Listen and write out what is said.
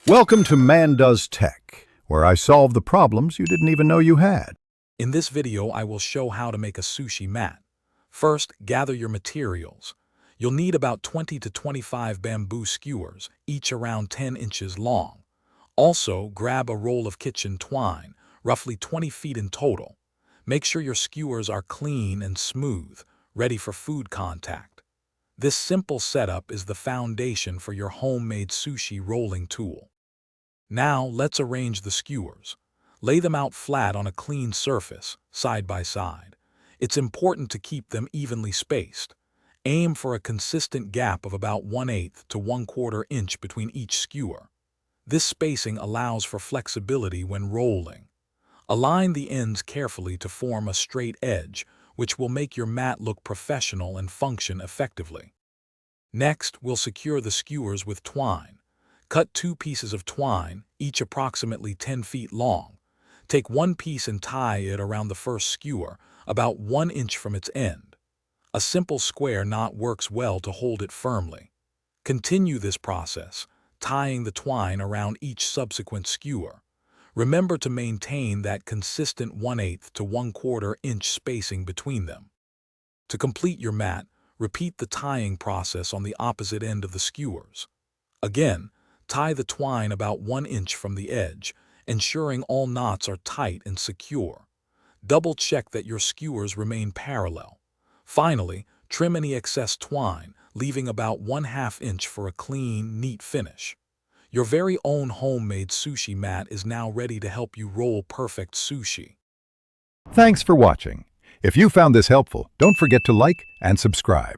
Welcome to Man Does Tech, where I solve the problems you didn't even know you had. In this video, I will show how to make a sushi mat. First, gather your materials. You'll need about 20 to 25 bamboo skewers, each around 10 inches long. Also, grab a roll of kitchen twine, roughly 20 feet in total. Make sure your skewers are clean and smooth, ready for food contact. This simple setup is the foundation for your homemade sushi rolling tool. Now, let's arrange the skewers. Lay them out flat on a clean surface, side by side. It's important to keep them evenly spaced. Aim for a consistent gap of about 1/8 to 1/4 inch between each skewer. This spacing allows for flexibility when rolling. Align the ends carefully to form a straight edge, which will make your mat look professional and function effectively. Next, we'll secure the skewers with twine. Cut 2 pieces of twine, each approximately 10 feet long. Take one piece and tie it around the first skewer, about 1 inch from its end. A simple square knot works well to hold it firmly. Continue this process, tying the twine around each subsequent skewer. Remember to maintain that consistent 1/8 to 1/4 inch spacing between them. To complete your mat, repeat the tying process on the opposite end of the skewers. Again, tie the twine about 1 inch from the edge, ensuring all knots are tight and secure. Double-check that your skewers remain parallel. Finally, trim any excess twine, leaving about 1/2 inch for a clean, neat finish. Your very own homemade sushi mat is now ready to help you roll perfect sushi. Thanks for watching. If you found this helpful, don't forget to like and subscribe.